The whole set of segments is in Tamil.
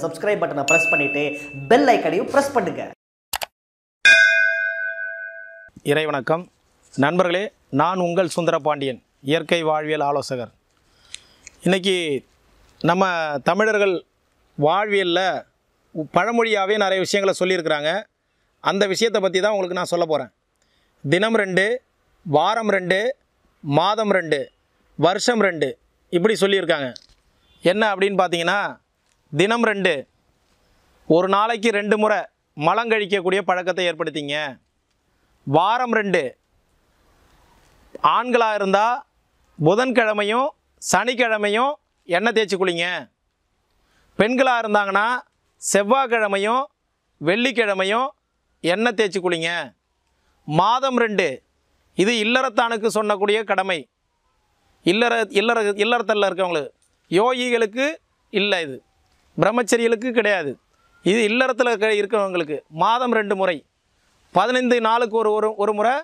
சப்ஸ்கிரைப் பட்டனை பிரஸ் பண்ணிட்டு பெல் ஐக்கனையும் பிரஸ் பண்ணுங்க. இறைவணக்கம் நண்பர்களே, நான் உங்கள் சுந்தரபாண்டியன், இயற்கை வாழ்வியல் ஆலோசகர். இன்றைக்கி நம்ம தமிழர்கள் வாழ்வியலில் பழமொழியாகவே நிறைய விஷயங்களை சொல்லியிருக்கிறாங்க. அந்த விஷயத்தை பற்றி தான் உங்களுக்கு நான் சொல்ல போகிறேன். தினம் 2, வாரம் 2, மாதம் 2, வருஷம் 2 இப்படி சொல்லியிருக்காங்க. என்ன அப்படின்னு பார்த்தீங்கன்னா, தினம் 2 ஒரு நாளைக்கு 2 முறை மலங்கழிக்கக்கூடிய பழக்கத்தை ஏற்படுத்திங்க. வாரம் 2 ஆண்களாக இருந்தால் புதன்கிழமையும் சனிக்கிழமையும் எண்ணெய் தேய்ச்சி குளிங்க. பெண்களாக இருந்தாங்கன்னா செவ்வாய்க்கிழமையும் வெள்ளிக்கிழமையும் எண்ணெய் தேய்ச்சி குளிங்க. மாதம் 2 இது இல்லறத்தானுக்கு சொன்னக்கூடிய கடமை. இல்லறத்தில் இருக்கவங்களுக்கு, யோகிகளுக்கு இல்லை, இது பிரம்மச்சரியலுக்கு கிடையாது. இது இல்லறத்தில் இருக்கிறவங்களுக்கு மாதம் 2 முறை, 15 நாளுக்கு ஒரு முறை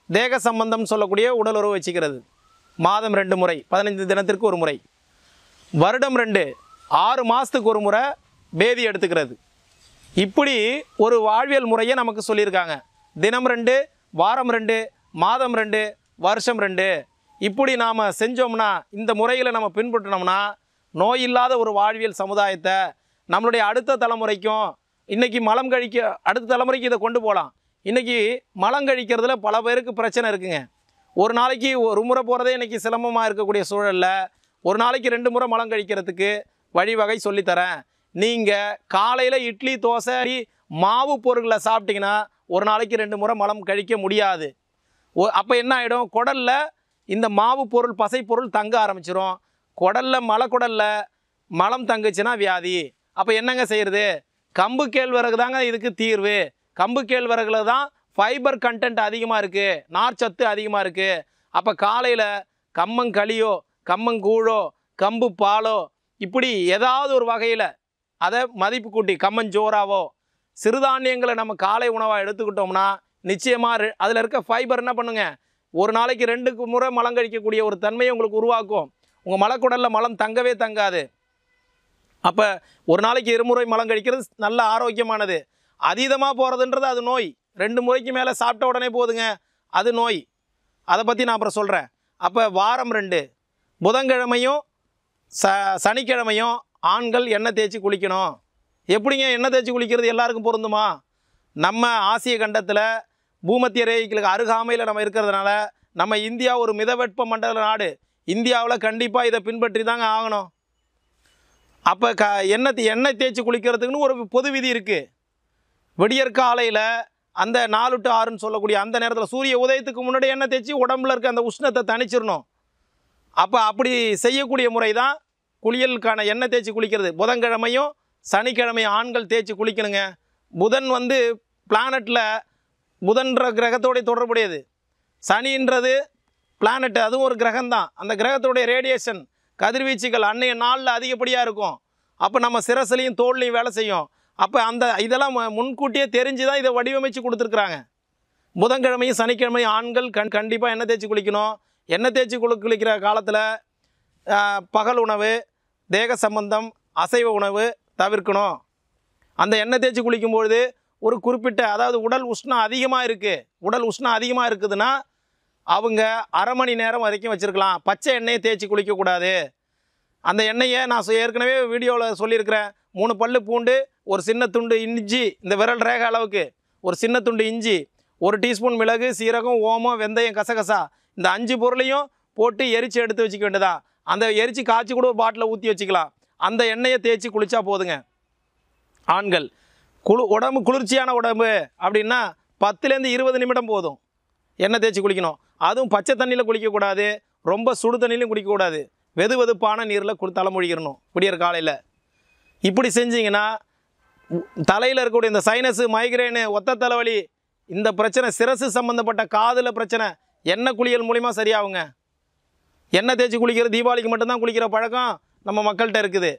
தேக சம்பந்தம் சொல்லக்கூடிய உடல் உறவு வச்சுக்கிறது. மாதம் 2 முறை, 15 தினத்திற்கு ஒரு முறை. வருடம் 2, 6 மாதத்துக்கு ஒரு முறை பேதி எடுத்துக்கிறது. இப்படி ஒரு வாழ்வியல் முறையை நமக்கு சொல்லியிருக்காங்க. தினம் 2, வாரம் 2, மாதம் 2, வருஷம் 2 இப்படி நாம் செஞ்சோம்னா, இந்த முறைகளை நம்ம பின்பற்றினோம்னா நோய் இல்லாத ஒரு வாழ்வியல் சமுதாயத்தை நம்மளுடைய அடுத்த தலைமுறைக்கும், இன்றைக்கி மலம் கழிக்க அடுத்த தலைமுறைக்கு இதை கொண்டு போகலாம். இன்றைக்கி மலம் கழிக்கிறதுல பல பேருக்கு பிரச்சனை இருக்குங்க. ஒரு நாளைக்கு ஒரு முறை போகிறதே இன்றைக்கி சிரமமாக இருக்கக்கூடிய சூழலில் ஒரு நாளைக்கு 2 முறை மலம் கழிக்கிறதுக்கு வழிவகை சொல்லித்தரேன். நீங்கள் காலையில் இட்லி, தோசை, மாவு பொருட்களை சாப்பிட்டிங்கன்னா ஒரு நாளைக்கு 2 முறை மலம் கழிக்க முடியாது. அப்போ என்ன ஆகிடும், குடலில் இந்த மாவு பொருள், பசை பொருள் தங்க ஆரம்பிச்சிடும். குடலில் மலக்குடலில் மலம் தங்குச்சுன்னா வியாதி. அப்போ என்னங்க செய்கிறது? கம்பு கேழ்வரகு தாங்க இதுக்கு தீர்வு. கம்பு கேழ்வரகுல தான் ஃபைபர் கண்டென்ட் அதிகமாக இருக்குது, நார்ச்சத்து அதிகமாக இருக்குது. அப்போ காலையில் கம்மங்களியோ, கம்மங்கூழோ, கம்பு பாலோ இப்படி ஏதாவது ஒரு வகையில் அதை மதிப்பு கூட்டி கம்மஞ்சோறாவோ சிறுதானியங்களை நம்ம காலை உணவாக எடுத்துக்கிட்டோம்னா நிச்சயமாக அதில் இருக்க ஃபைபர் என்ன பண்ணுங்க, ஒரு நாளைக்கு 2 முறை மலம் கழிக்கக்கூடிய ஒரு தன்மையை உங்களுக்கு உருவாக்கும். உங்கள் மலக்குடலில் மலம் தங்கவே தங்காது. அப்போ ஒரு நாளைக்கு 2 முறை மலம் கழிக்கிறது நல்ல ஆரோக்கியமானது. அதீதமாக போகிறதுன்றது அது நோய். 2 முறைக்கு மேலே சாப்பிட்ட உடனே போதுங்க, அது நோய். அதை பற்றி நான் அப்புறம் சொல்கிறேன். அப்போ வாரம் 2 புதன்கிழமையும் சனிக்கிழமையும் ஆண்கள் எண்ணெய் தேய்ச்சி குளிக்கணும். எப்படிங்க எண்ணெய் தேய்ச்சி குளிக்கிறது எல்லாருக்கும் பொருந்துமா? நம்ம ஆசிய கண்டத்தில் பூமத்திய ரேகைகளுக்கு அருகாமையில் நம்ம இருக்கிறதுனால, நம்ம இந்தியா ஒரு மிதவெப்ப மண்டல நாடு. இந்தியாவில் கண்டிப்பாக இதை பின்பற்றி தாங்க ஆகணும். அப்போ எண்ணெய் தேய்ச்சி குளிக்கிறதுக்குன்னு ஒரு பொது விதி இருக்குது. விடியற்காலையில் அந்த 4 to 6ன்னு சொல்லக்கூடிய அந்த நேரத்தில் சூரிய உதயத்துக்கு முன்னாடி எண்ணெய் தேய்ச்சி உடம்புல இருக்க அந்த உஷ்ணத்தை தணிச்சிடணும். அப்போ அப்படி செய்யக்கூடிய முறை தான் குளியலுக்கான எண்ணெய் தேய்ச்சி குளிக்கிறது. புதன்கிழமையும் சனிக்கிழமையும் ஆண்கள் தேய்ச்சி குளிக்கணுங்க. புதன் பிளானட்டில் புதன்ற கிரகத்தோடைய தொடர்புடையது. சனின்றது பிளானட், அதுவும் ஒரு கிரகம்தான். அந்த கிரகத்தோடைய ரேடியேஷன் கதிர்வீச்சுகள் அன்னைய நாளில் அதிகப்படியாக இருக்கும். அப்போ நம்ம சிரசுலையும் தோல்லையும் வேலை செய்யும். அப்போ இதெல்லாம் முன்கூட்டியே தெரிஞ்சு தான் இதை வடிவமைச்சு கொடுத்துருக்குறாங்க. புதன்கிழமையும் சனிக்கிழமையும் ஆண்கள் கண்டிப்பாக எண்ணெய் தேய்ச்சி குளிக்கணும். எண்ணெய் தேய்ச்சி குளிக்கிற காலத்தில் பகல் உணவு, தேக சம்பந்தம், அசைவ உணவு தவிர்க்கணும். அந்த எண்ணெய் தேய்ச்சி குளிக்கும்பொழுது ஒரு குறிப்பிட்ட, அதாவது உடல் உஷ்ணம் அதிகமாக இருக்குதுன்னா அவங்க அரை மணி நேரம் வரைக்கும் வச்சுருக்கலாம். பச்சை எண்ணெயை தேய்ச்சி குளிக்கக்கூடாது. அந்த எண்ணெயை நான் ஏற்கனவே வீடியோவில் சொல்லியிருக்கிறேன். 3 பல்லு பூண்டு, ஒரு சின்ன துண்டு இஞ்சி, இந்த விரல் ரேகை அளவுக்கு ஒரு சின்ன துண்டு இஞ்சி, 1 டீஸ்பூன் மிளகு, சீரகம், ஓமம், வெந்தயம், கசகசா, இந்த 5 பொருளையும் போட்டு எரித்து எடுத்து வச்சுக்க வேண்டியதான். அந்த எரித்து காய்ச்சி கூட ஒரு பாட்டில் ஊற்றி வச்சுக்கலாம். அந்த எண்ணெயை தேய்ச்சி குளித்தா போதுங்க. ஆண்கள் உடம்பு குளிர்ச்சியான உடம்பு அப்படின்னா 10லேருந்து 20 நிமிடம் போதும் எண்ணெய் தேய்ச்சி குளிக்கணும். அதுவும் பச்சை தண்ணியில் குளிக்கக்கூடாது, ரொம்ப சுடு தண்ணியிலும் குளிக்கக்கூடாது. வெதுவெதுப்பான நீரில் தலைமொழிக்கிறணும் விடியற் காலையில். இப்படி செஞ்சிங்கன்னா தலையில் இருக்கக்கூடிய இந்த சைனஸு, மைக்ரேனு, ஒத்த தலைவலி, இந்த பிரச்சனை, சிரசு சம்மந்தப்பட்ட காதில் பிரச்சனை எண்ணெய் குளியல் மூலிமா சரியாகுங்க. எண்ணெய் தேய்ச்சி குளிக்கிற தீபாவளிக்கு மட்டும்தான் குளிக்கிற பழக்கம் நம்ம மக்கள்கிட்ட இருக்குது.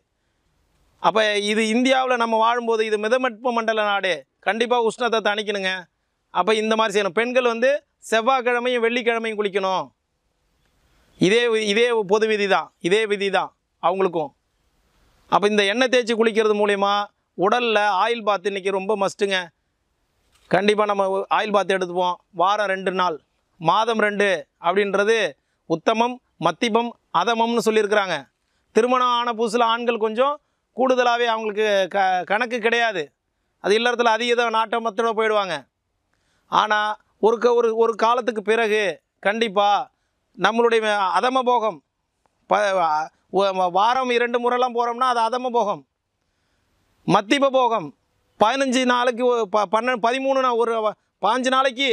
அப்போ இது இந்தியாவில் நம்ம வாழும்போது இது மிதவெப்ப மண்டல நாடு, கண்டிப்பாக உஷ்ணத்தை தணிக்கணுங்க. அப்போ இந்த மாதிரி செய்யணும். பெண்கள் செவ்வாய்க்கிழமையும் வெள்ளிக்கிழமையும் குளிக்கணும். இதே பொது விதி தான், இதே விதி தான் அவங்களுக்கும். அப்போ இந்த எண்ணெய் தேய்ச்சி குளிக்கிறது மூலிமா உடலில் ஆயில் பாத் இன்றைக்கி ரொம்ப மஸ்ட்டுங்க. கண்டிப்பாக நம்ம ஆயில் பாத் எடுத்துப்போம். வாரம் 2 நாள், மாதம் 2 அப்படின்றது உத்தமம், மத்தியமம், அதமம்னு சொல்லியிருக்கிறாங்க. திருமணம் ஆன புதுசில் ஆண்கள் கொஞ்சம் கூடுதலாகவே அவங்களுக்கு கணக்கு கிடையாது. அது இல்லறத்தில் அதிக நாட்டமத்தோட போயிடுவாங்க. ஆனால் ஒரு காலத்துக்கு பிறகு கண்டிப்பாக நம்மளுடைய அதம போகம் வாரம் 2 முறைலாம் போகிறோம்னா அது அதம போகம். மத்திய போகம் 15 நாளைக்கு 13 ஒரு 15 நாளைக்கு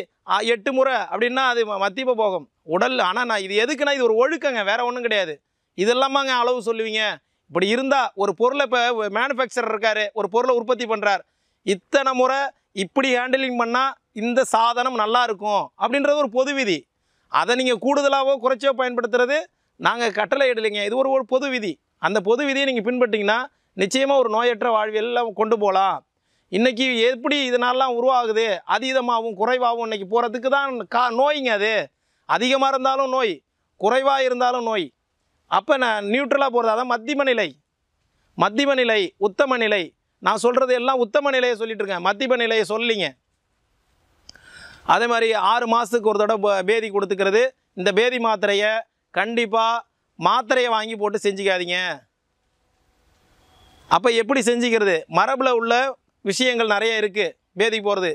8 முறை அப்படின்னா அது மத்திய போகம் உடல். ஆனால் நான் இது எதுக்குன்னா இது ஒரு ஒழுக்கங்க, வேறு ஒன்றும் கிடையாது. இதெல்லாமாங்க அளவு சொல்லுவீங்க. இப்படி இருந்தால் ஒரு பொருளை இப்போ மேனுஃபேக்சரர் இருக்கார், ஒரு பொருளை உற்பத்தி பண்ணுறார், இத்தனை முறை இப்படி ஹேண்டிலிங் பண்ணால் இந்த சாதனம் நல்லா இருக்கும் அப்படின்றது ஒரு பொது விதி. அதை நீங்கள் கூடுதலாகவோ குறைச்சோ பயன்படுத்துறது நாங்கள் கட்டளை இடலைங்க. இது ஒரு பொது விதி. அந்த பொது விதியை நீங்கள் பின்பற்றிங்கன்னா நிச்சயமாக ஒரு நோயற்ற வாழ்வியெல்லாம் கொண்டு போகலாம். இன்றைக்கி எப்படி இதனாலாம் உருவாகுது, அதீதமாகவும் குறைவாகவும் இன்றைக்கி போகிறதுக்கு தான் நோய்ங்க. அது அதிகமாக இருந்தாலும் நோய், குறைவாக இருந்தாலும் நோய். அப்போ நான் நியூட்ரலாக போகிறது அதான் மத்தியம நிலை. மத்தியம நிலை, உத்தம நிலை. நான் சொல்கிறது எல்லாம் உத்தம நிலையை சொல்லிட்டு இருக்கேன், மத்தியம நிலையை சொல்லலிங்க. அதே மாதிரி 6 மாதத்துக்கு ஒரு தடவை பேதி கொடுத்துக்கிறது. இந்த பேதி மாத்திரையை கண்டிப்பாக மாத்திரையை வாங்கி போட்டு செஞ்சுக்காதீங்க. அப்போ எப்படி செஞ்சுக்கிறது? மரபில் உள்ள விஷயங்கள் நிறைய இருக்குது. பேதிக்கு போகிறது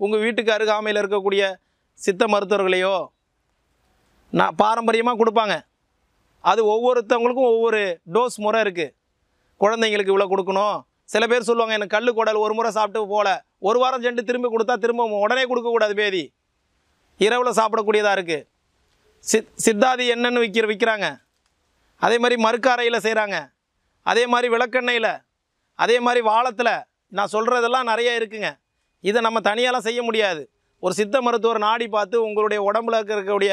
உங்கள் வீட்டுக்கு அருகாமையில் இருக்கக்கூடிய சித்த மருத்துவர்களையோ பாரம்பரியமாக கொடுப்பாங்க. அது ஒவ்வொருத்தவங்களுக்கும் ஒவ்வொரு டோஸ் முறை இருக்குது. குழந்தைங்களுக்கு இவ்வளோ கொடுக்கணும். சில பேர் சொல்லுவாங்க எனக்கு கல் குடல் ஒரு முறை சாப்பிட்டு போல, ஒரு வாரம் சென்று திரும்பி கொடுத்தா திரும்ப உடனே கொடுக்கக்கூடாது. பேதி இரவில் சாப்பிடக்கூடியதாக இருக்குது. சித்தாதி என்னன்னு விற்கிறாங்க. அதே மாதிரி மறுக்காரையில் செய்கிறாங்க. அதே மாதிரி விளக்கெண்ணெயில், அதே மாதிரி வாழத்தில். நான் சொல்கிறதெல்லாம் நிறைய இருக்குங்க. இதை நம்ம தனியாலாம் செய்ய முடியாது. ஒரு சித்த மருத்துவர் நாடி பார்த்து உங்களுடைய உடம்புல இருக்கக்கூடிய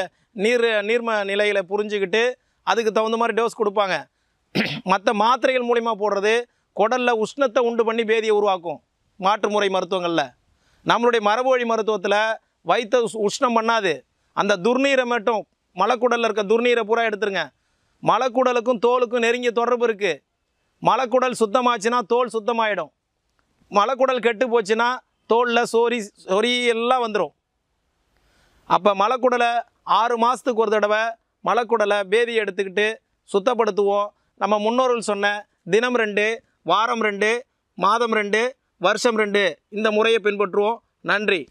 நீர்ம நிலையில் புரிஞ்சுக்கிட்டு அதுக்கு தகுந்த மாதிரி டோஸ் கொடுப்பாங்க. மற்ற மாத்திரைகள் மூலிமா போடுறது குடலில் உஷ்ணத்தை உண்டு பண்ணி பேதியை உருவாக்கும். மாற்று முறை மருத்துவங்களில், நம்மளுடைய மரபு வழி மருத்துவத்தில் வயிற்றை உஷ்ணம் பண்ணாது. அந்த துர்நீரை மட்டும், மலக்குடலில் இருக்க துர்நீரை பூரா எடுத்துருங்க. மலக்குடலுக்கும் தோலுக்கும் நெருங்கிய தொடர்பு இருக்குது. மலக்குடல் சுத்தமாச்சுன்னா தோல் சுத்தமாகிடும். மலக்குடல் கெட்டு போச்சுன்னா தோலில் சொறி எல்லாம் வந்துடும். அப்போ மலக்குடலை 6 மாதத்துக்கு ஒரு தடவை மலக்குடலை பேதி எடுத்துக்கிட்டு சுத்தப்படுத்துவோம். நம்ம முன்னோர்கள் சொன்ன தினம் 2, வாரம் 2, மாதம் 2, வருஷம் 2 இந்த முறையை பின்பற்றுவோம். நன்றி.